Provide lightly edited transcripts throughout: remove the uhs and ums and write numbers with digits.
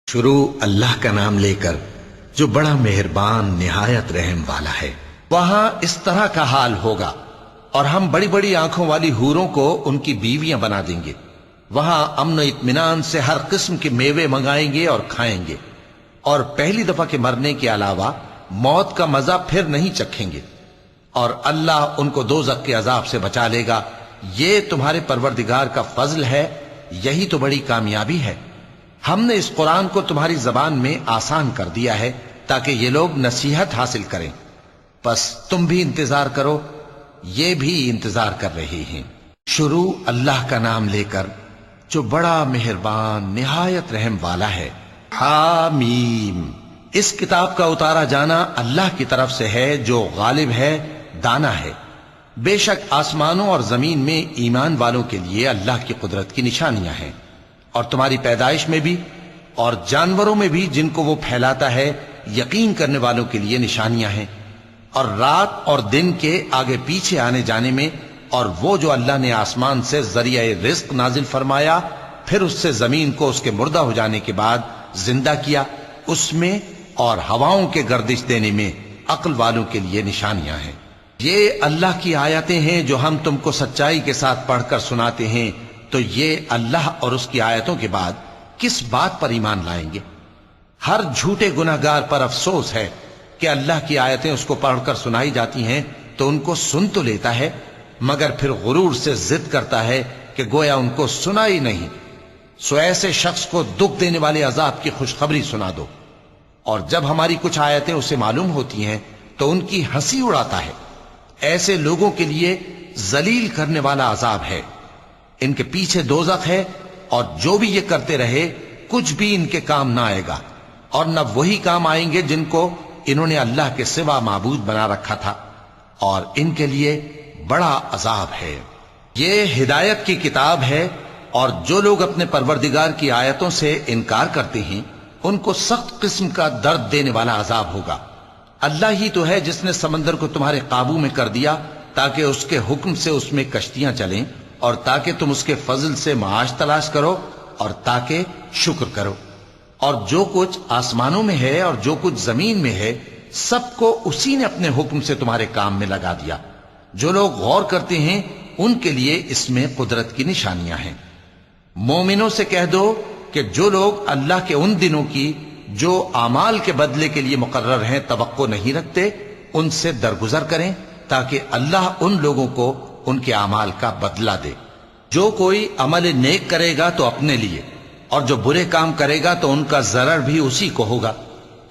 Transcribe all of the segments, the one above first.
شروع اللہ کا نام لے کر جو بڑا مہربان نہایت رحم والا ہے۔ وہاں اس طرح کا حال ہوگا اور ہم بڑی بڑی آنکھوں والی حوروں کو ان کی بیویاں بنا دیں گے۔ وہاں امن و اطمینان سے ہر قسم کے میوے منگائیں گے اور کھائیں گے، اور پہلی دفعہ کے مرنے کے علاوہ موت کا مزہ پھر نہیں چکھیں گے، اور اللہ ان کو دوزخ کے عذاب سے بچا لے گا۔ یہ تمہارے پروردگار کا فضل ہے، یہی تو بڑی کامیابی ہے۔ ہم نے اس قرآن کو تمہاری زبان میں آسان کر دیا ہے تاکہ یہ لوگ نصیحت حاصل کریں، پس تم بھی انتظار کرو، یہ بھی انتظار کر رہے ہیں۔ شروع اللہ کا نام لے کر جو بڑا مہربان نہایت رحم والا ہے۔ حامیم، اس کتاب کا اتارا جانا اللہ کی طرف سے ہے جو غالب ہے، دانا ہے۔ بے شک آسمانوں اور زمین میں ایمان والوں کے لیے اللہ کی قدرت کی نشانیاں ہیں، اور تمہاری پیدائش میں بھی اور جانوروں میں بھی جن کو وہ پھیلاتا ہے یقین کرنے والوں کے لیے نشانیاں ہیں، اور رات اور دن کے آگے پیچھے آنے جانے میں، اور وہ جو اللہ نے آسمان سے ذریعہ رزق نازل فرمایا پھر اس سے زمین کو اس کے مردہ ہو جانے کے بعد زندہ کیا، اس میں اور ہواؤں کے گردش دینے میں عقل والوں کے لیے نشانیاں ہیں۔ یہ اللہ کی آیتیں ہیں جو ہم تم کو سچائی کے ساتھ پڑھ کر سناتے ہیں، تو یہ اللہ اور اس کی آیتوں کے بعد کس بات پر ایمان لائیں گے؟ ہر جھوٹے گناہگار پر افسوس ہے کہ اللہ کی آیتیں اس کو پڑھ کر سنائی جاتی ہیں تو ان کو سن تو لیتا ہے، مگر پھر غرور سے ضد کرتا ہے کہ گویا ان کو سنا ہی نہیں۔ سو ایسے شخص کو دکھ دینے والے عذاب کی خوشخبری سنا دو، اور جب ہماری کچھ آیتیں اسے معلوم ہوتی ہیں تو ان کی ہنسی اڑاتا ہے۔ ایسے لوگوں کے لیے ذلیل کرنے والا عذاب ہے، ان کے پیچھے دوزخ ہے، اور جو بھی یہ کرتے رہے کچھ بھی ان کے کام نہ آئے گا، اور نہ وہی کام آئیں گے جن کو انہوں نے اللہ کے سوا معبود بنا رکھا تھا، اور ان کے لیے بڑا عذاب ہے۔ یہ ہدایت کی کتاب ہے، اور جو لوگ اپنے پروردگار کی آیتوں سے انکار کرتے ہیں ان کو سخت قسم کا درد دینے والا عذاب ہوگا۔ اللہ ہی تو ہے جس نے سمندر کو تمہارے قابو میں کر دیا تاکہ اس کے حکم سے اس میں کشتیاں چلیں، اور تاکہ تم اس کے فضل سے معاش تلاش کرو، اور تاکہ شکر کرو۔ اور جو کچھ آسمانوں میں ہے اور جو کچھ زمین میں ہے سب کو اسی نے اپنے حکم سے تمہارے کام میں لگا دیا۔ جو لوگ غور کرتے ہیں ان کے لیے اس میں قدرت کی نشانیاں ہیں۔ مومنوں سے کہہ دو کہ جو لوگ اللہ کے ان دنوں کی جو اعمال کے بدلے کے لیے مقرر ہیں توقع نہیں رکھتے، ان سے درگزر کریں تاکہ اللہ ان لوگوں کو ان کے اعمال کا بدلہ دے۔ جو کوئی عمل نیک کرے گا تو اپنے لیے، اور جو برے کام کرے گا تو ان کا ضرر بھی اسی کو ہوگا،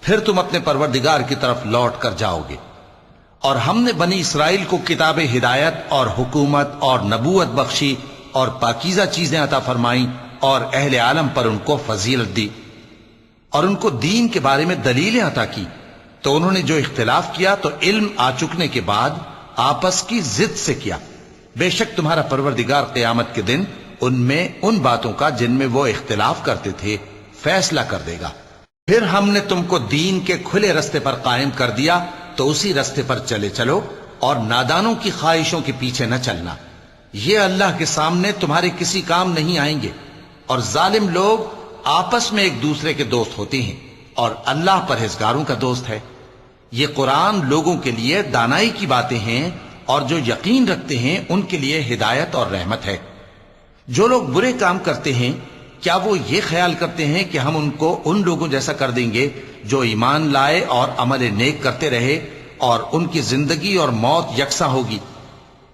پھر تم اپنے پروردگار کی طرف لوٹ کر جاؤ گے۔ اور ہم نے بنی اسرائیل کو کتاب ہدایت اور حکومت اور نبوت بخشی اور پاکیزہ چیزیں عطا فرمائیں، اور اہل عالم پر ان کو فضیلت دی، اور ان کو دین کے بارے میں دلیلیں عطا کی، تو انہوں نے جو اختلاف کیا تو علم آ چکنے کے بعد آپس کی ضد سے کیا۔ بے شک تمہارا پروردگار قیامت کے دن ان میں ان باتوں کا جن میں وہ اختلاف کرتے تھے فیصلہ کر دے گا۔ پھر ہم نے تم کو دین کے کھلے رستے پر قائم کر دیا، تو اسی رستے پر چلے چلو، اور نادانوں کی خواہشوں کے پیچھے نہ چلنا، یہ اللہ کے سامنے تمہارے کسی کام نہیں آئیں گے۔ اور ظالم لوگ آپس میں ایک دوسرے کے دوست ہوتے ہیں، اور اللہ پرہیزگاروں کا دوست ہے۔ یہ قرآن لوگوں کے لیے دانائی کی باتیں ہیں، اور جو یقین رکھتے ہیں ان کے لیے ہدایت اور رحمت ہے۔ جو لوگ برے کام کرتے ہیں کیا وہ یہ خیال کرتے ہیں کہ ہم ان کو ان لوگوں جیسا کر دیں گے جو ایمان لائے اور عمل نیک کرتے رہے، اور ان کی زندگی اور موت یکساں ہوگی؟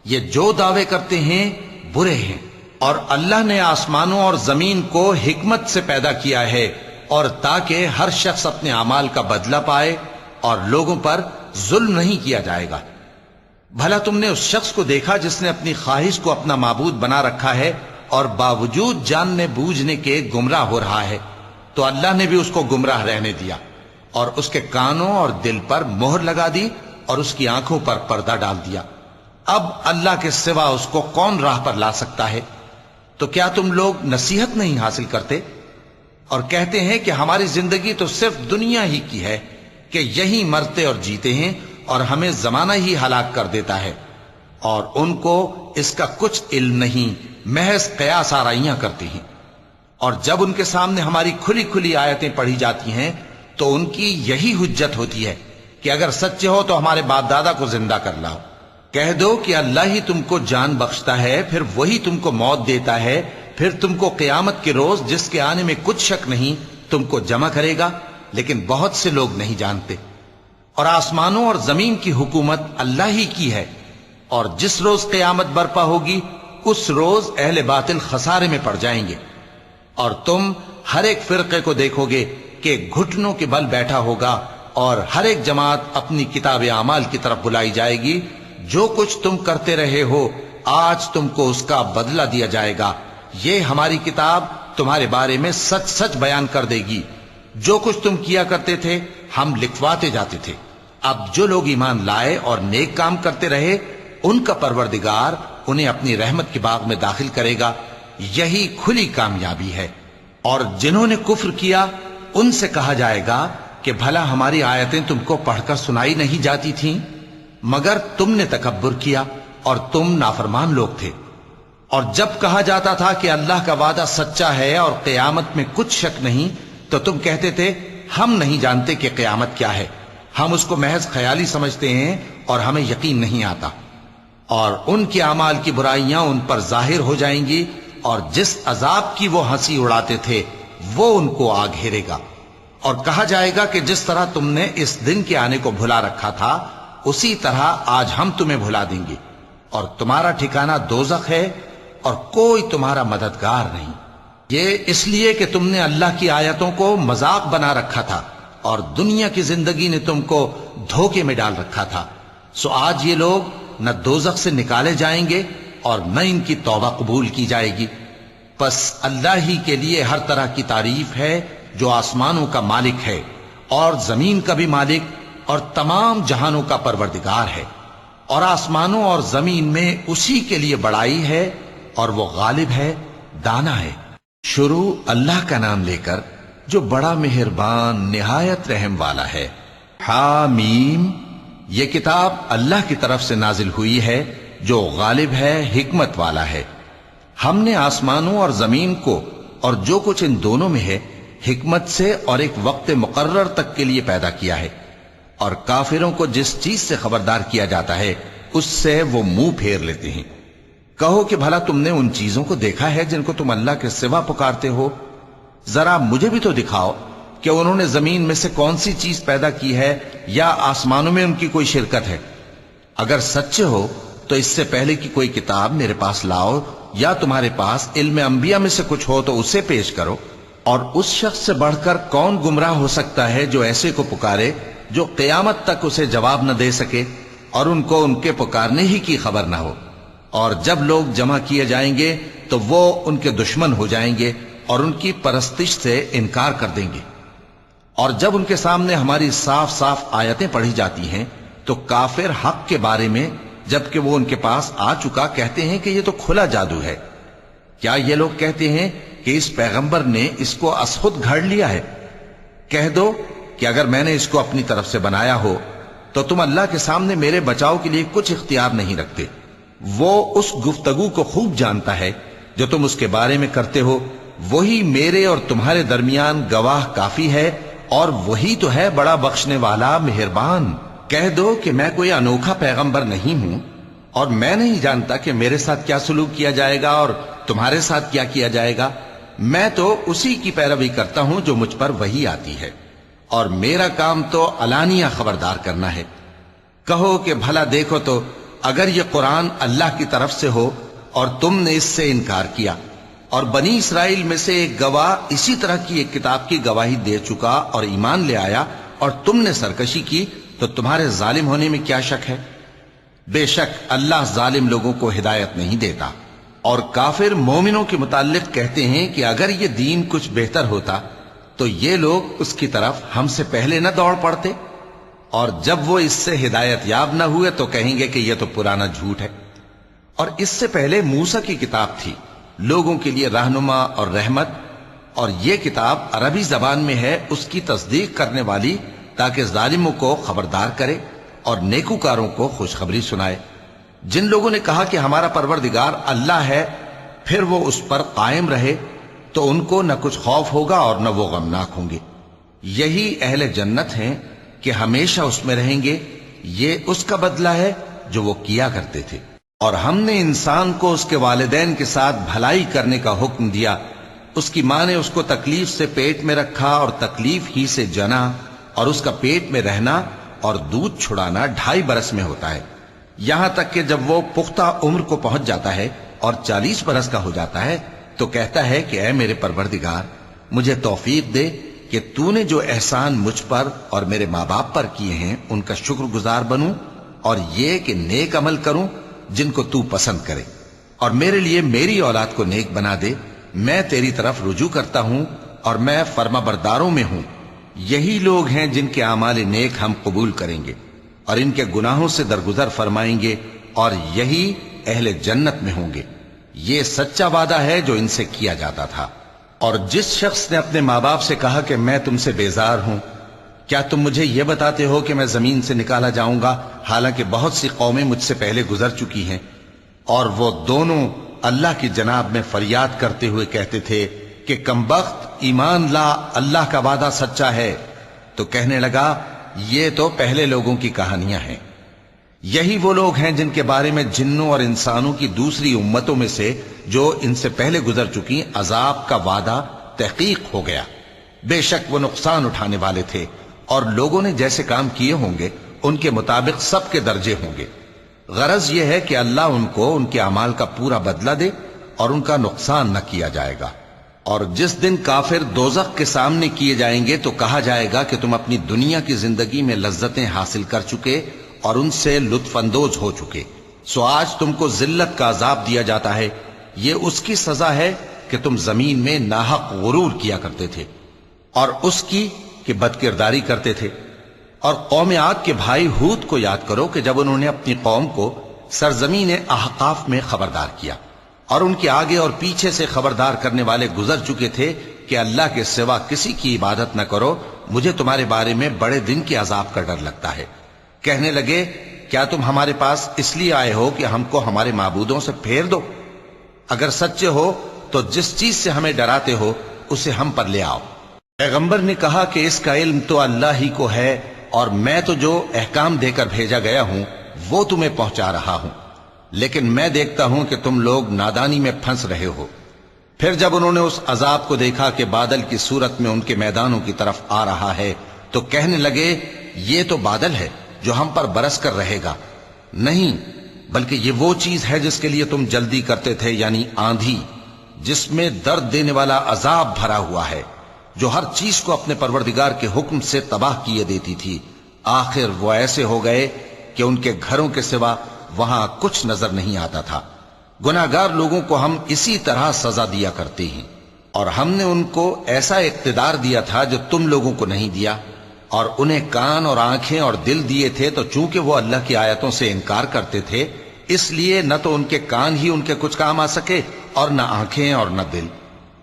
یہ جو دعوے کرتے ہیں برے ہیں۔ اور اللہ نے آسمانوں اور زمین کو حکمت سے پیدا کیا ہے، اور تاکہ ہر شخص اپنے اعمال کا بدلہ پائے، اور لوگوں پر ظلم نہیں کیا جائے گا۔ بھلا تم نے اس شخص کو دیکھا جس نے اپنی خواہش کو اپنا معبود بنا رکھا ہے اور باوجود جاننے بوجھنے کے گمراہ ہو رہا ہے؟ تو اللہ نے بھی اس کو گمراہ رہنے دیا، اور اس کے کانوں اور دل پر مہر لگا دی، اور اس کی آنکھوں پر پردہ ڈال دیا۔ اب اللہ کے سوا اس کو کون راہ پر لا سکتا ہے؟ تو کیا تم لوگ نصیحت نہیں حاصل کرتے؟ اور کہتے ہیں کہ ہماری زندگی تو صرف دنیا ہی کی ہے، کہ یہی مرتے اور جیتے ہیں، اور ہمیں زمانہ ہی ہلاک کر دیتا ہے، اور ان کو اس کا کچھ علم نہیں، محض قیاس آرائیاں کرتے ہیں۔ اور جب ان کے سامنے ہماری کھلی کھلی آیتیں پڑھی جاتی ہیں تو ان کی یہی حجت ہوتی ہے کہ اگر سچے ہو تو ہمارے باپ دادا کو زندہ کر لاؤ۔ کہہ دو کہ اللہ ہی تم کو جان بخشتا ہے، پھر وہی تم کو موت دیتا ہے، پھر تم کو قیامت کے روز جس کے آنے میں کچھ شک نہیں تم کو جمع کرے گا، لیکن بہت سے لوگ نہیں جانتے۔ اور آسمانوں اور زمین کی حکومت اللہ ہی کی ہے، اور جس روز قیامت برپا ہوگی اس روز اہل باطل خسارے میں پڑ جائیں گے، اور تم ہر ایک فرقے کو دیکھو گے کہ گھٹنوں کے بل بیٹھا ہوگا، اور ہر ایک جماعت اپنی کتاب اعمال کی طرف بلائی جائے گی۔ جو کچھ تم کرتے رہے ہو آج تم کو اس کا بدلہ دیا جائے گا، یہ ہماری کتاب تمہارے بارے میں سچ سچ بیان کر دے گی۔ جو کچھ تم کیا کرتے تھے ہم لکھواتے جاتے تھے۔ اب جو لوگ ایمان لائے اور نیک کام کرتے رہے ان کا پروردگار انہیں اپنی رحمت کے باغ میں داخل کرے گا، یہی کھلی کامیابی ہے۔ اور جنہوں نے کفر کیا ان سے کہا جائے گا کہ بھلا ہماری آیتیں تم کو پڑھ کر سنائی نہیں جاتی تھیں؟ مگر تم نے تکبر کیا اور تم نافرمان لوگ تھے۔ اور جب کہا جاتا تھا کہ اللہ کا وعدہ سچا ہے اور قیامت میں کچھ شک نہیں تو تم کہتے تھے ہم نہیں جانتے کہ قیامت کیا ہے، ہم اس کو محض خیالی سمجھتے ہیں اور ہمیں یقین نہیں آتا۔ اور ان کے اعمال کی برائیاں ان پر ظاہر ہو جائیں گی، اور جس عذاب کی وہ ہنسی اڑاتے تھے وہ ان کو آ گھیرے گا۔ اور کہا جائے گا کہ جس طرح تم نے اس دن کے آنے کو بھلا رکھا تھا اسی طرح آج ہم تمہیں بھلا دیں گے، اور تمہارا ٹھکانہ دوزخ ہے اور کوئی تمہارا مددگار نہیں۔ یہ اس لیے کہ تم نے اللہ کی آیتوں کو مذاق بنا رکھا تھا اور دنیا کی زندگی نے تم کو دھوکے میں ڈال رکھا تھا، سو آج یہ لوگ نہ دوزخ سے نکالے جائیں گے اور نہ ان کی توبہ قبول کی جائے گی۔ پس اللہ ہی کے لیے ہر طرح کی تعریف ہے جو آسمانوں کا مالک ہے اور زمین کا بھی مالک اور تمام جہانوں کا پروردگار ہے، اور آسمانوں اور زمین میں اسی کے لیے بڑائی ہے اور وہ غالب ہے، دانا ہے۔ شروع اللہ کا نام لے کر جو بڑا مہربان نہایت رحم والا ہے۔ حامیم، یہ کتاب اللہ کی طرف سے نازل ہوئی ہے جو غالب ہے، حکمت والا ہے۔ ہم نے آسمانوں اور زمین کو اور جو کچھ ان دونوں میں ہے حکمت سے اور ایک وقت مقرر تک کے لیے پیدا کیا ہے، اور کافروں کو جس چیز سے خبردار کیا جاتا ہے اس سے وہ منہ پھیر لیتے ہیں۔ کہو کہ بھلا تم نے ان چیزوں کو دیکھا ہے جن کو تم اللہ کے سوا پکارتے ہو؟ ذرا مجھے بھی تو دکھاؤ کہ انہوں نے زمین میں سے کون سی چیز پیدا کی ہے یا آسمانوں میں ان کی کوئی شرکت ہے؟ اگر سچے ہو تو اس سے پہلے کی کوئی کتاب میرے پاس لاؤ، یا تمہارے پاس علم انبیاء میں سے کچھ ہو تو اسے پیش کرو۔ اور اس شخص سے بڑھ کر کون گمراہ ہو سکتا ہے جو ایسے کو پکارے جو قیامت تک اسے جواب نہ دے سکے اور ان کو ان کے پکارنے ہی کی خبر نہ ہو۔ اور جب لوگ جمع کیے جائیں گے تو وہ ان کے دشمن ہو جائیں گے اور ان کی پرستش سے انکار کر دیں گے۔ اور جب ان کے سامنے ہماری صاف صاف آیتیں پڑھی جاتی ہیں تو کافر حق کے بارے میں جبکہ وہ ان کے پاس آ چکا کہتے ہیں کہ یہ تو کھلا جادو ہے۔ کیا یہ لوگ کہتے ہیں کہ اس پیغمبر نے اس کو ازخود گھڑ لیا ہے؟ کہہ دو کہ اگر میں نے اس کو اپنی طرف سے بنایا ہو تو تم اللہ کے سامنے میرے بچاؤ کے لیے کچھ اختیار نہیں رکھتے۔ وہ اس گفتگو کو خوب جانتا ہے جو تم اس کے بارے میں کرتے ہو، وہی میرے اور تمہارے درمیان گواہ کافی ہے، اور وہی تو ہے بڑا بخشنے والا مہربان۔ کہہ دو کہ میں کوئی انوکھا پیغمبر نہیں ہوں اور میں نہیں جانتا کہ میرے ساتھ کیا سلوک کیا جائے گا اور تمہارے ساتھ کیا کیا جائے گا۔ میں تو اسی کی پیروی کرتا ہوں جو مجھ پر وحی آتی ہے، اور میرا کام تو علانیہ خبردار کرنا ہے۔ کہو کہ بھلا دیکھو تو اگر یہ قرآن اللہ کی طرف سے ہو اور تم نے اس سے انکار کیا، اور بنی اسرائیل میں سے ایک گواہ اسی طرح کی ایک کتاب کی گواہی دے چکا اور ایمان لے آیا اور تم نے سرکشی کی، تو تمہارے ظالم ہونے میں کیا شک ہے؟ بے شک اللہ ظالم لوگوں کو ہدایت نہیں دیتا۔ اور کافر مومنوں کے متعلق کہتے ہیں کہ اگر یہ دین کچھ بہتر ہوتا تو یہ لوگ اس کی طرف ہم سے پہلے نہ دوڑ پڑتے، اور جب وہ اس سے ہدایت یاب نہ ہوئے تو کہیں گے کہ یہ تو پرانا جھوٹ ہے۔ اور اس سے پہلے موسیٰ کی کتاب تھی، لوگوں کے لیے رہنما اور رحمت، اور یہ کتاب عربی زبان میں ہے اس کی تصدیق کرنے والی، تاکہ ظالموں کو خبردار کرے اور نیکوکاروں کو خوشخبری سنائے۔ جن لوگوں نے کہا کہ ہمارا پروردگار اللہ ہے، پھر وہ اس پر قائم رہے، تو ان کو نہ کچھ خوف ہوگا اور نہ وہ غمناک ہوں گے۔ یہی اہل جنت ہیں کہ ہمیشہ اس میں رہیں گے، یہ اس کا بدلہ ہے جو وہ کیا کرتے تھے۔ اور ہم نے انسان کو اس کے والدین کے ساتھ بھلائی کرنے کا حکم دیا۔ اس کی ماں نے اس کو تکلیف سے پیٹ میں رکھا اور تکلیف ہی سے جنا، اور اس کا پیٹ میں رہنا اور دودھ چھڑانا 2.5 برس میں ہوتا ہے، یہاں تک کہ جب وہ پختہ عمر کو پہنچ جاتا ہے اور 40 برس کا ہو جاتا ہے تو کہتا ہے کہ اے میرے پروردگار، مجھے توفیق دے کہ تو نے جو احسان مجھ پر اور میرے ماں باپ پر کیے ہیں ان کا شکر گزار بنوں، اور یہ کہ نیک عمل کروں جن کو تو پسند کرے، اور میرے لیے میری اولاد کو نیک بنا دے۔ میں تیری طرف رجوع کرتا ہوں اور میں فرما برداروں میں ہوں۔ یہی لوگ ہیں جن کے اعمال نیک ہم قبول کریں گے اور ان کے گناہوں سے درگزر فرمائیں گے، اور یہی اہل جنت میں ہوں گے۔ یہ سچا وعدہ ہے جو ان سے کیا جاتا تھا۔ اور جس شخص نے اپنے ماں باپ سے کہا کہ میں تم سے بیزار ہوں، کیا تم مجھے یہ بتاتے ہو کہ میں زمین سے نکالا جاؤں گا، حالانکہ بہت سی قومیں مجھ سے پہلے گزر چکی ہیں؟ اور وہ دونوں اللہ کی جناب میں فریاد کرتے ہوئے کہتے تھے کہ کمبخت، ایمان لا، اللہ کا وعدہ سچا ہے۔ تو کہنے لگا یہ تو پہلے لوگوں کی کہانیاں ہیں۔ یہی وہ لوگ ہیں جن کے بارے میں جنوں اور انسانوں کی دوسری امتوں میں سے جو ان سے پہلے گزر چکی عذاب کا وعدہ تحقیق ہو گیا۔ بے شک وہ نقصان اٹھانے والے تھے، اور لوگوں نے جیسے کام کیے ہوں گے ان کے مطابق سب کے درجے ہوں گے۔ غرض یہ ہے کہ اللہ ان کو ان کے اعمال کا پورا بدلہ دے اور ان کا نقصان نہ کیا جائے گا۔ اور جس دن کافر دوزخ کے سامنے کیے جائیں گے تو کہا جائے گا کہ تم اپنی دنیا کی زندگی میں لذتیں حاصل کر چکے اور ان سے لطف اندوز ہو چکے، سو آج تم کو ذلت کا عذاب دیا جاتا ہے۔ یہ اس کی سزا ہے کہ تم زمین میں ناحق غرور کیا کرتے تھے، اور اس کی کہ بد کرداری کرتے تھے۔ اور قوم عاد کے بھائی ہود کو یاد کرو کہ جب انہوں نے اپنی قوم کو سرزمین احقاف میں خبردار کیا، اور ان کے آگے اور پیچھے سے خبردار کرنے والے گزر چکے تھے کہ اللہ کے سوا کسی کی عبادت نہ کرو، مجھے تمہارے بارے میں بڑے دن کے عذاب کا ڈر لگتا ہے۔ کہنے لگے کیا تم ہمارے پاس اس لیے آئے ہو کہ ہم کو ہمارے معبودوں سے پھیر دو؟ اگر سچے ہو تو جس چیز سے ہمیں ڈراتے ہو اسے ہم پر لے آؤ۔ پیغمبر نے کہا کہ اس کا علم تو اللہ ہی کو ہے، اور میں تو جو احکام دے کر بھیجا گیا ہوں وہ تمہیں پہنچا رہا ہوں، لیکن میں دیکھتا ہوں کہ تم لوگ نادانی میں پھنس رہے ہو۔ پھر جب انہوں نے اس عذاب کو دیکھا کہ بادل کی صورت میں ان کے میدانوں کی طرف آ رہا ہے تو کہنے لگے یہ تو بادل ہے جو ہم پر برس کر رہے گا۔ نہیں، بلکہ یہ وہ چیز ہے جس کے لیے تم جلدی کرتے تھے، یعنی آندھی، جس میں درد دینے والا عذاب بھرا ہوا ہے، جو ہر چیز کو اپنے پروردگار کے حکم سے تباہ کیے دیتی تھی۔ آخر وہ ایسے ہو گئے کہ ان کے گھروں کے سوا وہاں کچھ نظر نہیں آتا تھا۔ گناہگار لوگوں کو ہم اسی طرح سزا دیا کرتے ہیں، اور ہم نے ان کو ایسا اقتدار دیا تھا جو تم لوگوں کو نہیں دیا، اور انہیں کان اور آنکھیں اور دل دیے تھے، تو چونکہ وہ اللہ کی آیتوں سے انکار کرتے تھے اس لیے نہ تو ان کے کان ہی ان کے کچھ کام آ سکے اور نہ آنکھیں اور نہ دل،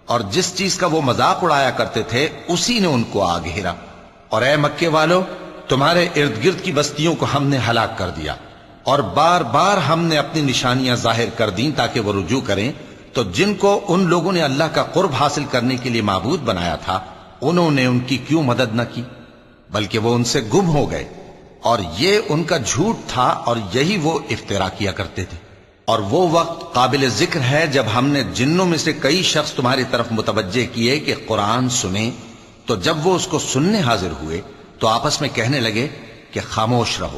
اور جس چیز کا وہ مذاق اڑایا کرتے تھے اسی نے ان کو آ گھیرا۔ اور اے مکے والو، تمہارے ارد گرد کی بستیوں کو ہم نے ہلاک کر دیا، اور بار بار ہم نے اپنی نشانیاں ظاہر کر دیں تاکہ وہ رجوع کریں، تو جن کو ان لوگوں نے اللہ کا قرب حاصل کرنے کے لیے معبود بنایا تھا انہوں نے ان کی کیوں مدد نہ کی، بلکہ وہ ان سے گم ہو گئے، اور یہ ان کا جھوٹ تھا اور یہی وہ افترا کیا کرتے تھے۔ اور وہ وقت قابل ذکر ہے جب ہم نے جنوں میں سے کئی شخص تمہاری طرف متوجہ کیے کہ قرآن سنیں، تو جب وہ اس کو سننے حاضر ہوئے تو آپس میں کہنے لگے کہ خاموش رہو۔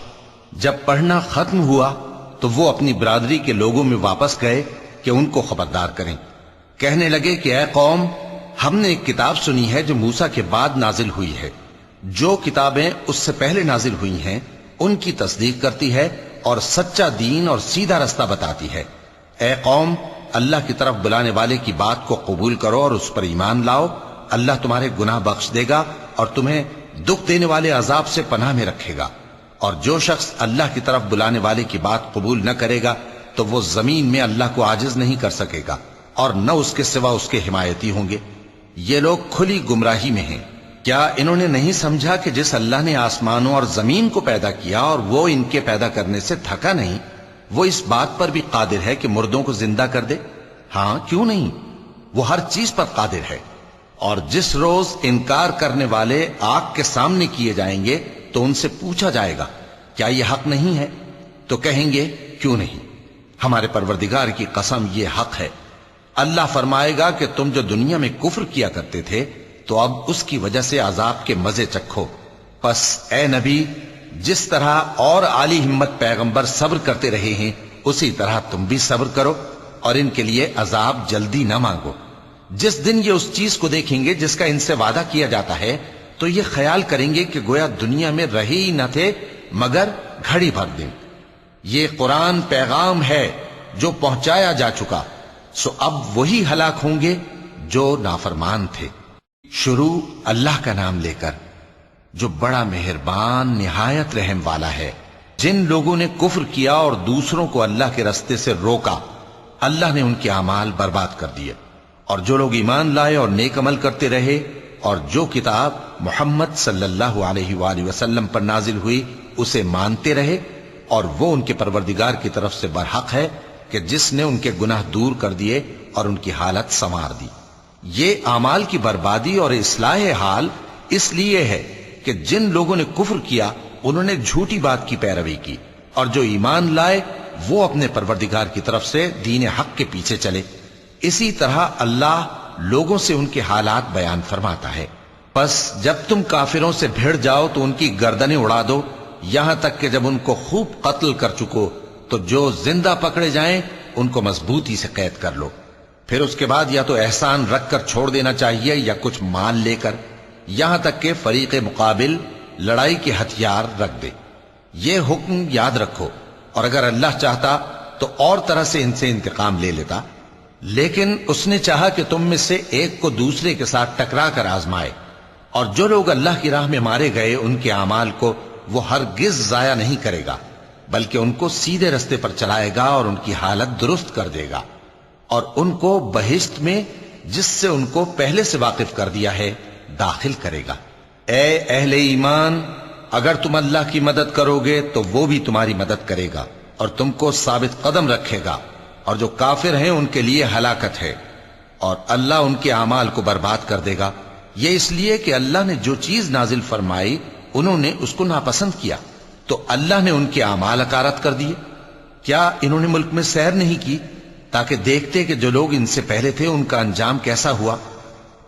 جب پڑھنا ختم ہوا تو وہ اپنی برادری کے لوگوں میں واپس گئے کہ ان کو خبردار کریں۔ کہنے لگے کہ اے قوم، ہم نے ایک کتاب سنی ہے جو موسیٰ کے بعد نازل ہوئی ہے، جو کتابیں اس سے پہلے نازل ہوئی ہیں ان کی تصدیق کرتی ہے اور سچا دین اور سیدھا رستہ بتاتی ہے۔ اے قوم، اللہ کی طرف بلانے والے کی بات کو قبول کرو اور اس پر ایمان لاؤ، اللہ تمہارے گناہ بخش دے گا اور تمہیں دکھ دینے والے عذاب سے پناہ میں رکھے گا۔ اور جو شخص اللہ کی طرف بلانے والے کی بات قبول نہ کرے گا تو وہ زمین میں اللہ کو عاجز نہیں کر سکے گا، اور نہ اس کے سوا اس کے حمایتی ہوں گے۔ یہ لوگ کھلی گمراہی میں ہیں۔ کیا انہوں نے نہیں سمجھا کہ جس اللہ نے آسمانوں اور زمین کو پیدا کیا اور وہ ان کے پیدا کرنے سے تھکا نہیں، وہ اس بات پر بھی قادر ہے کہ مردوں کو زندہ کر دے؟ ہاں، کیوں نہیں؟ وہ ہر چیز پر قادر ہے۔ اور جس روز انکار کرنے والے آگ کے سامنے کیے جائیں گے تو ان سے پوچھا جائے گا کیا یہ حق نہیں ہے؟ تو کہیں گے کیوں نہیں، ہمارے پروردگار کی قسم یہ حق ہے۔ اللہ فرمائے گا کہ تم جو دنیا میں کفر کیا کرتے تھے تو اب اس کی وجہ سے عذاب کے مزے چکھو۔ پس اے نبی، جس طرح اور عالی ہمت پیغمبر صبر کرتے رہے ہیں اسی طرح تم بھی صبر کرو، اور ان کے لیے عذاب جلدی نہ مانگو۔ جس دن یہ اس چیز کو دیکھیں گے جس کا ان سے وعدہ کیا جاتا ہے تو یہ خیال کریں گے کہ گویا دنیا میں رہے ہی نہ تھے مگر گھڑی بھر دن۔ یہ قرآن پیغام ہے جو پہنچایا جا چکا، سو اب وہی ہلاک ہوں گے جو نافرمان تھے۔ شروع اللہ کا نام لے کر جو بڑا مہربان نہایت رحم والا ہے۔ جن لوگوں نے کفر کیا اور دوسروں کو اللہ کے رستے سے روکا، اللہ نے ان کے اعمال برباد کر دیے، اور جو لوگ ایمان لائے اور نیک عمل کرتے رہے اور جو کتاب محمد صلی اللہ علیہ وآلہ وسلم پر نازل ہوئی اسے مانتے رہے، اور وہ ان کے پروردگار کی طرف سے برحق ہے کہ جس نے ان کے گناہ دور کر دیے اور ان کی حالت سنوار دی۔ یہ اعمال کی بربادی اور اصلاح حال اس لیے ہے کہ جن لوگوں نے کفر کیا انہوں نے جھوٹی بات کی پیروی کی، اور جو ایمان لائے وہ اپنے پروردگار کی طرف سے دین حق کے پیچھے چلے۔ اسی طرح اللہ لوگوں سے ان کے حالات بیان فرماتا ہے۔ پس جب تم کافروں سے بھیڑ جاؤ تو ان کی گردنیں اڑا دو، یہاں تک کہ جب ان کو خوب قتل کر چکو تو جو زندہ پکڑے جائیں ان کو مضبوطی سے قید کر لو۔ پھر اس کے بعد یا تو احسان رکھ کر چھوڑ دینا چاہیے یا کچھ مال لے کر، یہاں تک کہ فریق مقابل لڑائی کے ہتھیار رکھ دے۔ یہ حکم یاد رکھو، اور اگر اللہ چاہتا تو اور طرح سے ان سے انتقام لے لیتا، لیکن اس نے چاہا کہ تم میں سے ایک کو دوسرے کے ساتھ ٹکرا کر آزمائے۔ اور جو لوگ اللہ کی راہ میں مارے گئے ان کے اعمال کو وہ ہرگز ضائع نہیں کرے گا، بلکہ ان کو سیدھے رستے پر چلائے گا اور ان کی حالت درست کر دے گا، اور ان کو بہشت میں جس سے ان کو پہلے سے واقف کر دیا ہے داخل کرے گا۔ اے اہل ایمان، اگر تم اللہ کی مدد کرو گے تو وہ بھی تمہاری مدد کرے گا اور تم کو ثابت قدم رکھے گا، اور جو کافر ہیں ان کے لیے ہلاکت ہے، اور اللہ ان کے اعمال کو برباد کر دے گا۔ یہ اس لیے کہ اللہ نے جو چیز نازل فرمائی انہوں نے اس کو ناپسند کیا، تو اللہ نے ان کے اعمال اکارت کر دیے۔ کیا انہوں نے ملک میں سیر نہیں کی تاکہ دیکھتے کہ جو لوگ ان سے پہلے تھے ان کا انجام کیسا ہوا؟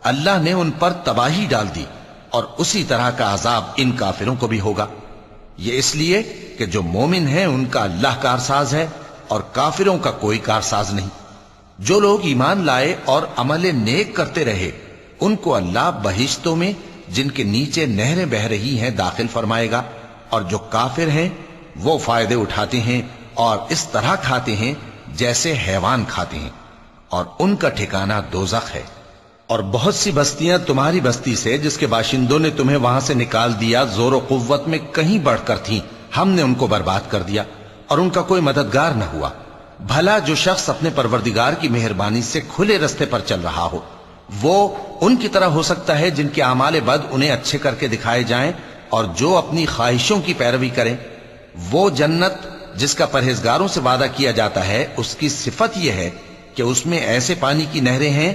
اللہ نے ان پر تباہی ڈال دی، اور اسی طرح کا عذاب ان کافروں کو بھی ہوگا۔ یہ اس لیے کہ جو مومن ہیں ان کا اللہ کارساز ہے اور کافروں کا کوئی کارساز نہیں۔ جو لوگ ایمان لائے اور عمل نیک کرتے رہے ان کو اللہ بہشتوں میں جن کے نیچے نہریں بہ رہی ہیں داخل فرمائے گا، اور جو کافر ہیں وہ فائدے اٹھاتے ہیں اور اس طرح کھاتے ہیں جیسے حیوان کھاتے ہیں، اور ان کا ٹھکانہ دوزخ ہے۔ اور بہت سی بستیاں تمہاری بستی سے جس کے باشندوں نے تمہیں وہاں سے نکال دیا زور و قوت میں کہیں بڑھ کر تھیں، ہم نے ان کو برباد کر دیا اور ان کا کوئی مددگار نہ ہوا۔ بھلا جو شخص اپنے پروردگار کی مہربانی سے کھلے رستے پر چل رہا ہو وہ ان کی طرح ہو سکتا ہے جن کے اعمال بد انہیں اچھے کر کے دکھائے جائیں، اور جو اپنی خواہشوں کی پیروی کریں۔ وہ جنت جس کا پرہیزگاروں سے وعدہ کیا جاتا ہے اس کی صفت یہ ہے کہ اس میں ایسے پانی کی نہریں ہیں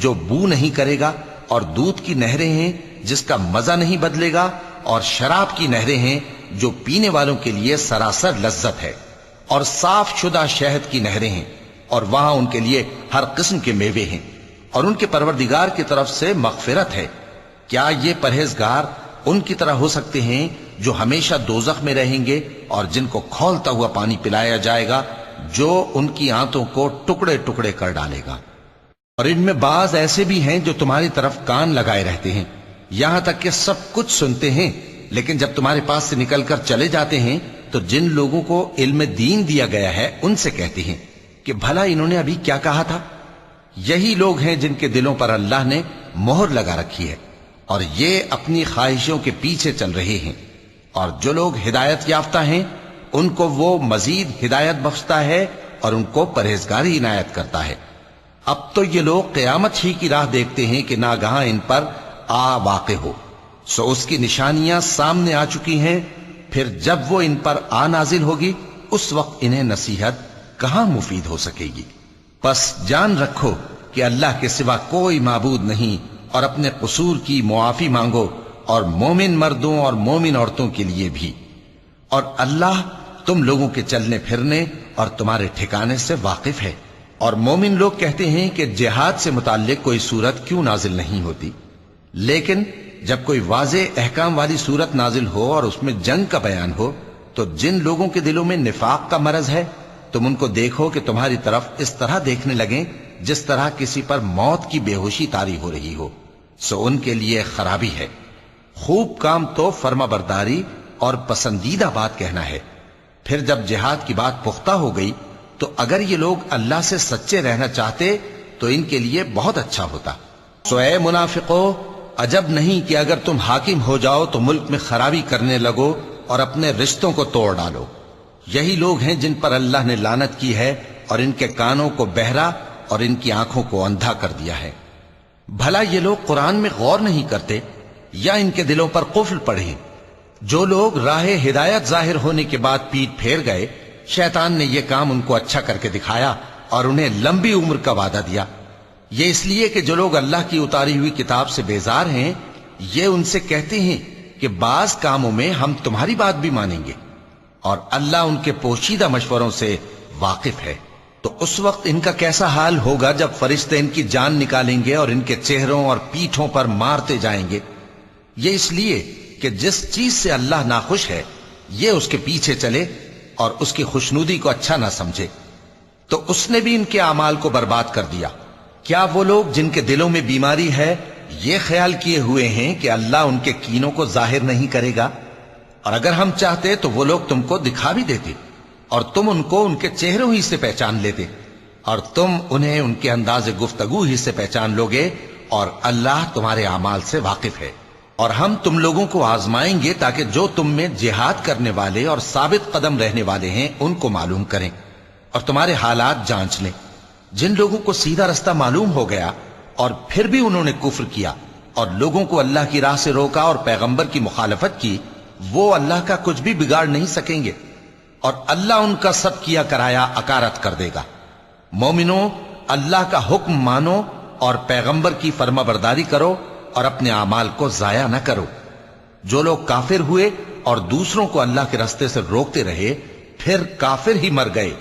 جو بو نہیں کرے گا، اور دودھ کی نہریں ہیں جس کا مزہ نہیں بدلے گا، اور شراب کی نہریں ہیں جو پینے والوں کے لیے سراسر لذت ہے، اور صاف شدہ شہد کی نہریں ہیں، اور وہاں ان کے لیے ہر قسم کے میوے ہیں، اور ان کے پروردگار کی طرف سے مغفرت ہے۔ کیا یہ پرہیزگار ان کی طرح ہو سکتے ہیں جو ہمیشہ دوزخ میں رہیں گے اور جن کو کھولتا ہوا پانی پلایا جائے گا جو ان کی آنتوں کو ٹکڑے ٹکڑے کر ڈالے گا؟ اور ان میں بعض ایسے بھی ہیں جو تمہاری طرف کان لگائے رہتے ہیں، یہاں تک کہ سب کچھ سنتے ہیں، لیکن جب تمہارے پاس سے نکل کر چلے جاتے ہیں تو جن لوگوں کو علم دین دیا گیا ہے ان سے کہتے ہیں کہ بھلا انہوں نے ابھی کیا کہا تھا؟ یہی لوگ ہیں جن کے دلوں پر اللہ نے مہر لگا رکھی ہے اور یہ اپنی خواہشوں کے پیچھے چل رہے ہیں، اور جو لوگ ہدایت یافتہ ہیں ان کو وہ مزید ہدایت بخشتا ہے اور ان کو پرہیزگاری عنایت کرتا ہے۔ اب تو یہ لوگ قیامت ہی کی راہ دیکھتے ہیں کہ ناگہاں ان پر آ واقع ہو، سو اس کی نشانیاں سامنے آ چکی ہیں، پھر جب وہ ان پر آ نازل ہوگی اس وقت انہیں نصیحت کہاں مفید ہو سکے گی۔ پس جان رکھو کہ اللہ کے سوا کوئی معبود نہیں اور اپنے قصور کی معافی مانگو، اور مومن مردوں اور مومن عورتوں کے لیے بھی، اور اللہ تم لوگوں کے چلنے پھرنے اور تمہارے ٹھکانے سے واقف ہے۔ اور مومن لوگ کہتے ہیں کہ جہاد سے متعلق کوئی سورت کیوں نازل نہیں ہوتی، لیکن جب کوئی واضح احکام والی سورت نازل ہو اور اس میں جنگ کا بیان ہو تو جن لوگوں کے دلوں میں نفاق کا مرض ہے تم ان کو دیکھو کہ تمہاری طرف اس طرح دیکھنے لگیں جس طرح کسی پر موت کی بے ہوشی طاری ہو رہی ہو، سو ان کے لیے خرابی ہے۔ خوب کام تو فرما برداری اور پسندیدہ بات کہنا ہے۔ پھر جب جہاد کی بات پختہ ہو گئی تو اگر یہ لوگ اللہ سے سچے رہنا چاہتے تو ان کے لیے بہت اچھا ہوتا۔ سو اے منافقو، عجب نہیں کہ اگر تم حاکم ہو جاؤ تو ملک میں خرابی کرنے لگو اور اپنے رشتوں کو توڑ ڈالو۔ یہی لوگ ہیں جن پر اللہ نے لعنت کی ہے اور ان کے کانوں کو بہرا اور ان کی آنکھوں کو اندھا کر دیا ہے۔ بھلا یہ لوگ قرآن میں غور نہیں کرتے یا ان کے دلوں پر قفل پڑے؟ جو لوگ راہ ہدایت ظاہر ہونے کے بعد پیٹ پھیر گئے، شیطان نے یہ کام ان کو اچھا کر کے دکھایا اور انہیں لمبی عمر کا وعدہ دیا۔ یہ اس لیے کہ جو لوگ اللہ کی اتاری ہوئی کتاب سے بیزار ہیں یہ ان سے کہتے ہیں کہ بعض کاموں میں ہم تمہاری بات بھی مانیں گے، اور اللہ ان کے پوشیدہ مشوروں سے واقف ہے۔ تو اس وقت ان کا کیسا حال ہوگا جب فرشتے ان کی جان نکالیں گے اور ان کے چہروں اور پیٹھوں پر مارتے جائیں گے۔ یہ اس لیے کہ جس چیز سے اللہ ناخوش ہے یہ اس کے پیچھے چلے اور اس کی خوشنودی کو اچھا نہ سمجھے، تو اس نے بھی ان کے اعمال کو برباد کر دیا۔ کیا وہ لوگ جن کے دلوں میں بیماری ہے یہ خیال کیے ہوئے ہیں کہ اللہ ان کے کینوں کو ظاہر نہیں کرے گا؟ اور اگر ہم چاہتے تو وہ لوگ تم کو دکھا بھی دیتے اور تم ان کو ان کے چہروں ہی سے پہچان لیتے، اور تم انہیں ان کے انداز گفتگو ہی سے پہچان لوگے، اور اللہ تمہارے اعمال سے واقف ہے۔ اور ہم تم لوگوں کو آزمائیں گے تاکہ جو تم میں جہاد کرنے والے اور ثابت قدم رہنے والے ہیں ان کو معلوم کریں اور تمہارے حالات جانچ لیں۔ جن لوگوں کو سیدھا رستہ معلوم ہو گیا اور پھر بھی انہوں نے کفر کیا اور لوگوں کو اللہ کی راہ سے روکا اور پیغمبر کی مخالفت کی، وہ اللہ کا کچھ بھی بگاڑ نہیں سکیں گے، اور اللہ ان کا سب کیا کرایا اکارت کر دے گا۔ مومنوں، اللہ کا حکم مانو اور پیغمبر کی فرما برداری کرو اور اپنے اعمال کو ضائع نہ کرو۔ جو لوگ کافر ہوئے اور دوسروں کو اللہ کے راستے سے روکتے رہے پھر کافر ہی مر گئے،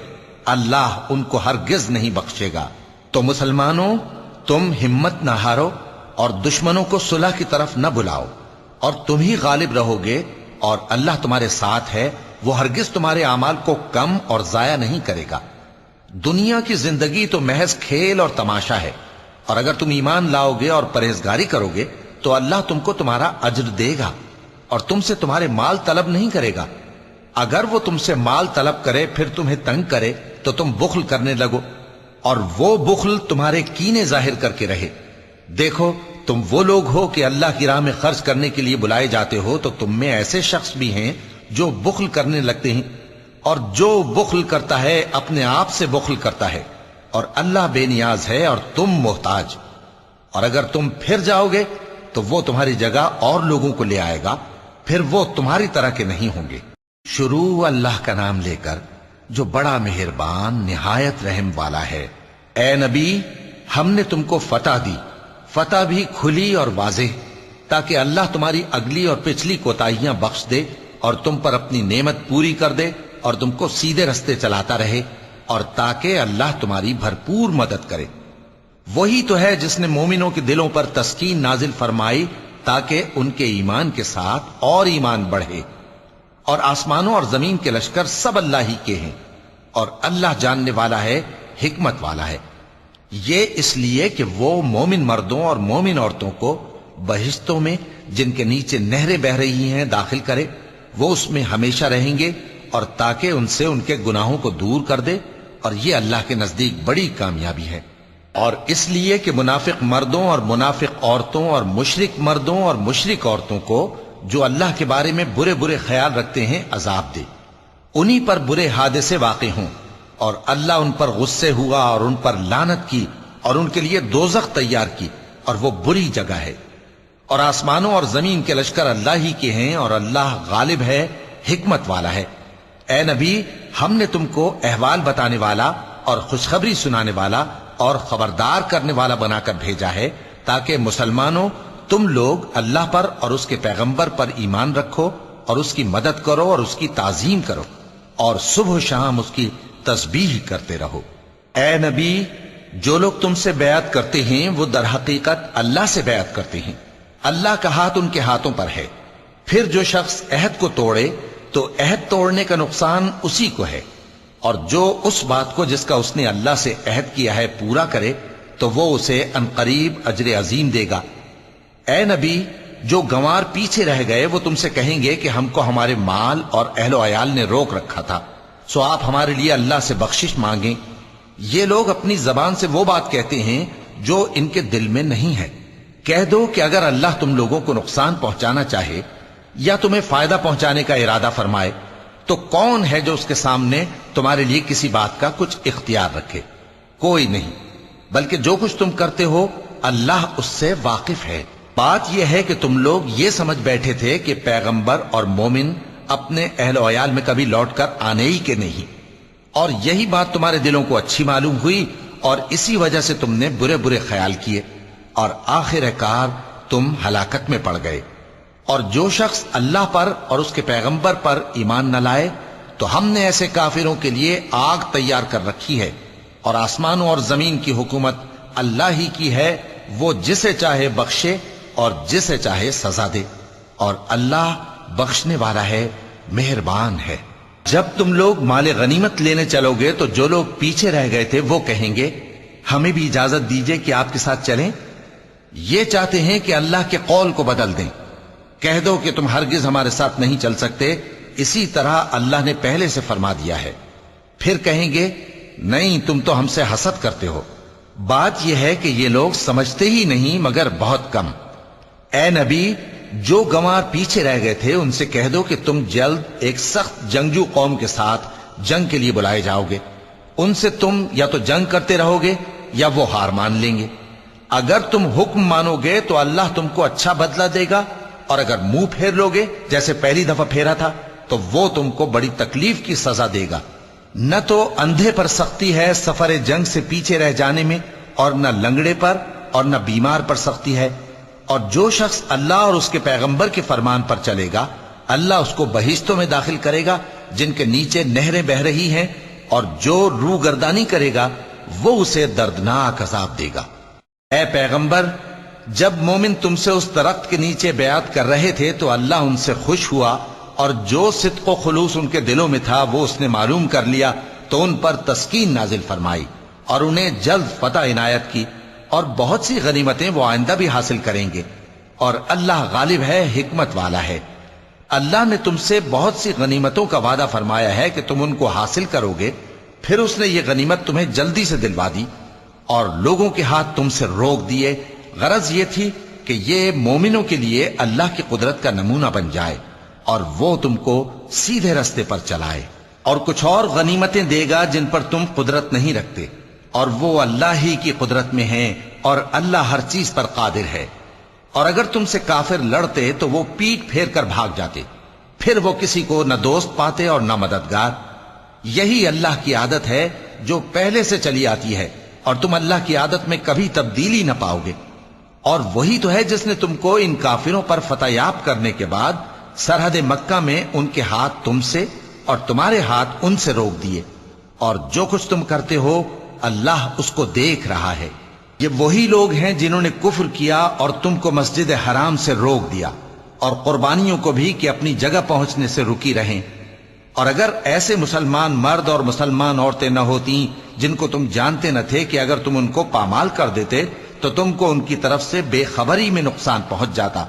اللہ ان کو ہرگز نہیں بخشے گا۔ تو مسلمانوں، تم ہمت نہ ہارو اور دشمنوں کو صلح کی طرف نہ بلاؤ، اور تم ہی غالب رہو گے، اور اللہ تمہارے ساتھ ہے، وہ ہرگز تمہارے اعمال کو کم اور ضائع نہیں کرے گا۔ دنیا کی زندگی تو محض کھیل اور تماشا ہے، اور اگر تم ایمان لاؤ گے اور پرہیزگاری کرو گے تو اللہ تم کو تمہارا اجر دے گا اور تم سے تمہارے مال طلب نہیں کرے گا۔ اگر وہ تم سے مال طلب کرے پھر تمہیں تنگ کرے تو تم بخل کرنے لگو، اور وہ بخل تمہارے کینے ظاہر کر کے رہے۔ دیکھو، تم وہ لوگ ہو کہ اللہ کی راہ میں خرچ کرنے کے لیے بلائے جاتے ہو، تو تم میں ایسے شخص بھی ہیں جو بخل کرنے لگتے ہیں، اور جو بخل کرتا ہے اپنے آپ سے بخل کرتا ہے، اور اللہ بے نیاز ہے اور تم محتاج۔ اور اگر تم پھر جاؤ گے تو وہ تمہاری جگہ اور لوگوں کو لے آئے گا، پھر وہ تمہاری طرح کے نہیں ہوں گے۔ شروع اللہ کا نام لے کر جو بڑا مہربان نہایت رحم والا ہے۔ اے نبی، ہم نے تم کو فتح دی، فتح بھی کھلی اور واضح، تاکہ اللہ تمہاری اگلی اور پچھلی کوتاہیاں بخش دے اور تم پر اپنی نعمت پوری کر دے اور تم کو سیدھے رستے چلاتا رہے، اور تاکہ اللہ تمہاری بھرپور مدد کرے۔ وہی تو ہے جس نے مومنوں کے دلوں پر تسکین نازل فرمائی تاکہ ان کے ایمان کے ساتھ اور ایمان بڑھے۔ اور آسمانوں اور زمین کے لشکر سب اللہ ہی کے ہیں، اور اللہ جاننے والا ہے، حکمت والا ہے۔ یہ اس لیے کہ وہ مومن مردوں اور مومن عورتوں کو بہشتوں میں جن کے نیچے نہریں بہ رہی ہیں داخل کرے، وہ اس میں ہمیشہ رہیں گے، اور تاکہ ان سے ان کے گناہوں کو دور کر دے، اور یہ اللہ کے نزدیک بڑی کامیابی ہے۔ اور اس لیے کہ منافق مردوں اور منافق عورتوں اور مشرک مردوں اور مشرک عورتوں کو جو اللہ کے بارے میں برے برے خیال رکھتے ہیں عذاب دے، انہی پر برے حادثے واقع ہوں، اور اللہ ان پر غصے ہوا اور ان پر لعنت کی اور ان کے لیے دوزخ تیار کی، اور وہ بری جگہ ہے۔ اور آسمانوں اور زمین کے لشکر اللہ ہی کے ہیں، اور اللہ غالب ہے، حکمت والا ہے۔ اے نبی، ہم نے تم کو احوال بتانے والا اور خوشخبری سنانے والا اور خبردار کرنے والا بنا کر بھیجا ہے تاکہ مسلمانوں تم لوگ اللہ پر اور اس کے پیغمبر پر ایمان رکھو اور اس کی مدد کرو اور اس کی تعظیم کرو اور صبح و شام اس کی تسبیح کرتے رہو۔ اے نبی، جو لوگ تم سے بیعت کرتے ہیں وہ در حقیقت اللہ سے بیعت کرتے ہیں، اللہ کا ہاتھ ان کے ہاتھوں پر ہے۔ پھر جو شخص عہد کو توڑے تو عہد توڑنے کا نقصان اسی کو ہے، اور جو اس بات کو جس کا اس نے اللہ سے عہد کیا ہے پورا کرے تو وہ اسے عنقریب اجر عظیم دے گا۔ اے نبی، جو گنوار پیچھے رہ گئے وہ تم سے کہیں گے کہ ہم کو ہمارے مال اور اہل و عیال نے روک رکھا تھا، سو آپ ہمارے لیے اللہ سے بخشش مانگیں۔ یہ لوگ اپنی زبان سے وہ بات کہتے ہیں جو ان کے دل میں نہیں ہے۔ کہہ دو کہ اگر اللہ تم لوگوں کو نقصان پہنچانا چاہے یا تمہیں فائدہ پہنچانے کا ارادہ فرمائے تو کون ہے جو اس کے سامنے تمہارے لیے کسی بات کا کچھ اختیار رکھے؟ کوئی نہیں، بلکہ جو کچھ تم کرتے ہو اللہ اس سے واقف ہے۔ بات یہ ہے کہ تم لوگ یہ سمجھ بیٹھے تھے کہ پیغمبر اور مومن اپنے اہل و عیال میں کبھی لوٹ کر آنے ہی کے نہیں، اور یہی بات تمہارے دلوں کو اچھی معلوم ہوئی اور اسی وجہ سے تم نے برے برے خیال کیے اور آخر کار تم ہلاکت میں پڑ گئے۔ اور جو شخص اللہ پر اور اس کے پیغمبر پر ایمان نہ لائے تو ہم نے ایسے کافروں کے لیے آگ تیار کر رکھی ہے، اور آسمانوں اور زمین کی حکومت اللہ ہی کی ہے، وہ جسے چاہے بخشے اور جسے چاہے سزا دے، اور اللہ بخشنے والا ہے، مہربان ہے۔ جب تم لوگ مال غنیمت لینے چلو گے تو جو لوگ پیچھے رہ گئے تھے وہ کہیں گے ہمیں بھی اجازت دیجئے کہ آپ کے ساتھ چلیں، یہ چاہتے ہیں کہ اللہ کے قول کو بدل دیں۔ کہہ دو کہ تم ہرگز ہمارے ساتھ نہیں چل سکتے، اسی طرح اللہ نے پہلے سے فرما دیا ہے۔ پھر کہیں گے نہیں، تم تو ہم سے حسد کرتے ہو۔ بات یہ ہے کہ یہ لوگ سمجھتے ہی نہیں مگر بہت کم۔ اے نبی، جو گنوار پیچھے رہ گئے تھے ان سے کہہ دو کہ تم جلد ایک سخت جنگجو قوم کے ساتھ جنگ کے لیے بلائے جاؤ گے، ان سے تم یا تو جنگ کرتے رہو گے یا وہ ہار مان لیں گے۔ اگر تم حکم مانو گے تو اللہ تم کو اچھا بدلہ دے گا، اور اگر منہ پھیر لو گے جیسے پہلی دفعہ پھیرا تھا تو وہ تم کو بڑی تکلیف کی سزا دے گا۔ نہ تو اندھے پر سختی ہے سفر جنگ سے پیچھے رہ جانے میں، اور نہ لنگڑے پر اور نہ بیمار پر سختی ہے، اور جو شخص اللہ اور اس کے پیغمبر کے فرمان پر چلے گا اللہ اس کو بہشتوں میں داخل کرے گا جن کے نیچے نہریں بہ رہی ہیں، اور جو روگردانی کرے گا وہ اسے دردناک عذاب دے گا۔ اے پیغمبر، جب مومن تم سے اس درخت کے نیچے بیعت کر رہے تھے تو اللہ ان سے خوش ہوا، اور جو صدق و خلوص ان کے دلوں میں تھا وہ اس نے معلوم کر لیا تو ان پر تسکین نازل فرمائی اور انہیں جلد فتح عنایت کی، اور بہت سی غنیمتیں وہ آئندہ بھی حاصل کریں گے، اور اللہ غالب ہے، حکمت والا ہے۔ اللہ نے تم سے بہت سی غنیمتوں کا وعدہ فرمایا ہے کہ تم ان کو حاصل کرو گے، پھر اس نے یہ غنیمت تمہیں جلدی سے دلوا دی اور لوگوں کے ہاتھ تم سے روک دیے۔ غرض یہ تھی کہ یہ مومنوں کے لیے اللہ کی قدرت کا نمونہ بن جائے اور وہ تم کو سیدھے رستے پر چلائے، اور کچھ اور غنیمتیں دے گا جن پر تم قدرت نہیں رکھتے، اور وہ اللہ ہی کی قدرت میں ہیں، اور اللہ ہر چیز پر قادر ہے۔ اور اگر تم سے کافر لڑتے تو وہ پیٹ پھیر کر بھاگ جاتے، پھر وہ کسی کو نہ دوست پاتے اور نہ مددگار۔ یہی اللہ کی عادت ہے جو پہلے سے چلی آتی ہے، اور تم اللہ کی عادت میں کبھی تبدیلی نہ پاؤ گے۔ اور وہی تو ہے جس نے تم کو ان کافروں پر فتح یاب کرنے کے بعد سرحد مکہ میں ان کے ہاتھ تم سے اور تمہارے ہاتھ ان سے روک دیے، اور جو کچھ تم کرتے ہو اللہ اس کو دیکھ رہا ہے۔ یہ وہی لوگ ہیں جنہوں نے کفر کیا اور تم کو مسجد حرام سے روک دیا، اور قربانیوں کو بھی کہ اپنی جگہ پہنچنے سے رکی رہیں۔ اور اگر ایسے مسلمان مرد اور مسلمان عورتیں نہ ہوتی جن کو تم جانتے نہ تھے کہ اگر تم ان کو پامال کر دیتے تو تم کو ان کی طرف سے بے خبری میں نقصان پہنچ جاتا،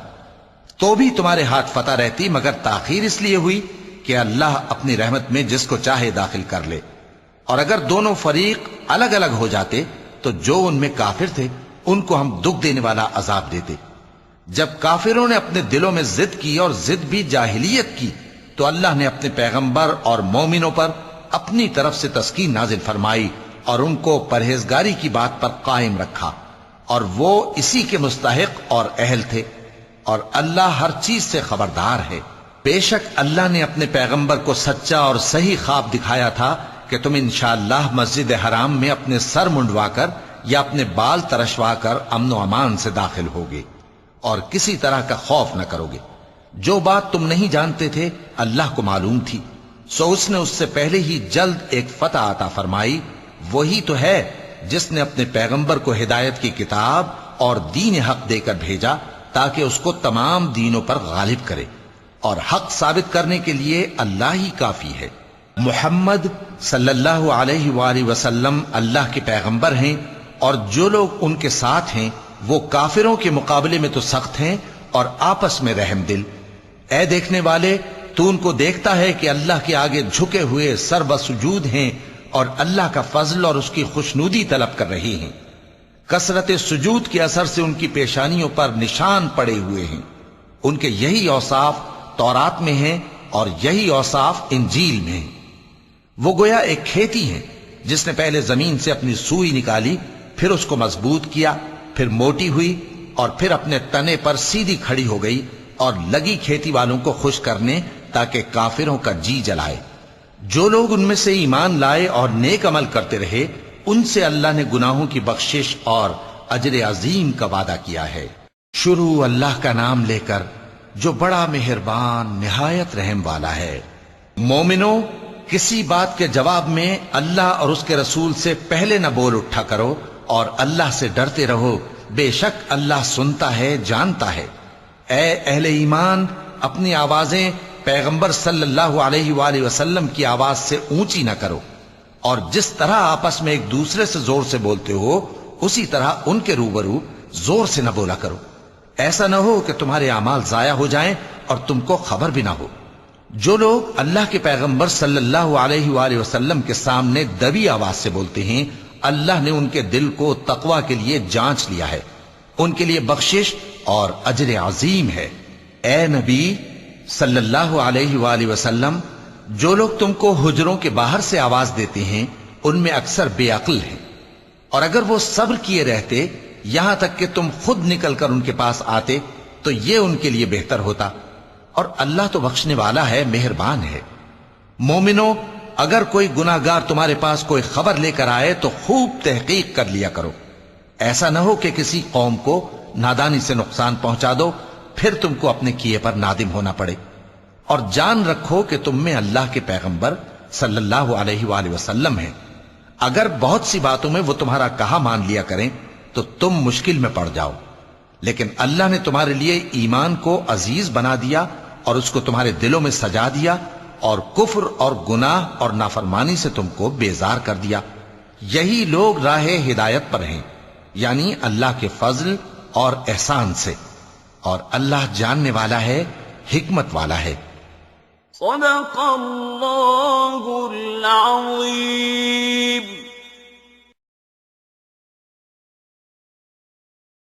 تو بھی تمہارے ہاتھ فتح رہتی، مگر تاخیر اس لیے ہوئی کہ اللہ اپنی رحمت میں جس کو چاہے داخل کر لے۔ اور اگر دونوں فریق الگ الگ ہو جاتے تو جو ان میں کافر تھے ان کو ہم دکھ دینے والا عذاب دیتے۔ جب کافروں نے اپنے دلوں میں ضد کی، اور ضد بھی جاہلیت کی، تو اللہ نے اپنے پیغمبر اور مومنوں پر اپنی طرف سے تسکین نازل فرمائی اور ان کو پرہیزگاری کی بات پر قائم رکھا، اور وہ اسی کے مستحق اور اہل تھے، اور اللہ ہر چیز سے خبردار ہے۔ بے شک اللہ نے اپنے پیغمبر کو سچا اور صحیح خواب دکھایا تھا کہ تم انشاءاللہ مسجد حرام میں اپنے سر منڈوا کر یا اپنے بال ترشوا کر امن و امان سے داخل ہوگے اور کسی طرح کا خوف نہ کرو گے۔ جو بات تم نہیں جانتے تھے اللہ کو معلوم تھی، سو اس نے اس سے پہلے ہی جلد ایک فتح عطا فرمائی۔ وہی تو ہے جس نے اپنے پیغمبر کو ہدایت کی کتاب اور دین حق دے کر بھیجا تاکہ اس کو تمام دینوں پر غالب کرے، اور حق ثابت کرنے کے لیے اللہ ہی کافی ہے۔ محمد صلی اللہ علیہ وآلہ وسلم اللہ کے پیغمبر ہیں، اور جو لوگ ان کے ساتھ ہیں وہ کافروں کے مقابلے میں تو سخت ہیں اور آپس میں رحم دل۔ اے دیکھنے والے، تو ان کو دیکھتا ہے کہ اللہ کے آگے جھکے ہوئے سر بسجود ہیں اور اللہ کا فضل اور اس کی خوشنودی طلب کر رہے ہیں۔ کثرت سجود کے اثر سے ان کی پیشانیوں پر نشان پڑے ہوئے ہیں۔ ان کے یہی اوصاف تورات میں ہیں اور یہی اوصاف انجیل میں ہیں۔ وہ گویا ایک کھیتی ہیں جس نے پہلے زمین سے اپنی سوئی نکالی، پھر اس کو مضبوط کیا، پھر موٹی ہوئی اور پھر اپنے تنے پر سیدھی کھڑی ہو گئی، اور لگی کھیتی والوں کو خوش کرنے تاکہ کافروں کا جی جلائے۔ جو لوگ ان میں سے ایمان لائے اور نیک عمل کرتے رہے، ان سے اللہ نے گناہوں کی بخشش اور اجر عظیم کا وعدہ کیا ہے۔ شروع اللہ کا نام لے کر جو بڑا مہربان نہایت رحم والا ہے۔ مومنو، کسی بات کے جواب میں اللہ اور اس کے رسول سے پہلے نہ بول اٹھا کرو، اور اللہ سے ڈرتے رہو، بے شک اللہ سنتا ہے، جانتا ہے۔ اے اہل ایمان، اپنی آوازیں پیغمبر صلی اللہ علیہ وآلہ وسلم کی آواز سے اونچی نہ کرو، اور جس طرح آپس میں ایک دوسرے سے زور سے بولتے ہو اسی طرح ان کے روبرو زور سے نہ بولا کرو، ایسا نہ ہو کہ تمہارے اعمال ضائع ہو جائیں اور تم کو خبر بھی نہ ہو۔ جو لوگ اللہ کے پیغمبر صلی اللہ علیہ وآلہ وسلم کے سامنے دبی آواز سے بولتے ہیں، اللہ نے ان کے دل کو تقوی کے لیے جانچ لیا ہے، ان کے لیے بخشش اور اجر عظیم ہے۔ اے نبی صلی اللہ علیہ وآلہ وسلم، جو لوگ تم کو حجروں کے باہر سے آواز دیتے ہیں ان میں اکثر بے عقل ہیں، اور اگر وہ صبر کیے رہتے یہاں تک کہ تم خود نکل کر ان کے پاس آتے تو یہ ان کے لیے بہتر ہوتا، اور اللہ تو بخشنے والا ہے، مہربان ہے۔ مومنو، اگر کوئی گناہ گار تمہارے پاس کوئی خبر لے کر آئے تو خوب تحقیق کر لیا کرو، ایسا نہ ہو کہ کسی قوم کو نادانی سے نقصان پہنچا دو، پھر تم کو اپنے کیے پر نادم ہونا پڑے۔ اور جان رکھو کہ تم میں اللہ کے پیغمبر صلی اللہ علیہ وآلہ وسلم ہیں، اگر بہت سی باتوں میں وہ تمہارا کہا مان لیا کریں تو تم مشکل میں پڑ جاؤ، لیکن اللہ نے تمہارے لیے ایمان کو عزیز بنا دیا اور اس کو تمہارے دلوں میں سجا دیا، اور کفر اور گناہ اور نافرمانی سے تم کو بیزار کر دیا۔ یہی لوگ راہ ہدایت پر ہیں، یعنی اللہ کے فضل اور احسان سے، اور اللہ جاننے والا ہے، حکمت والا ہے۔ صدق اللہ العظیم۔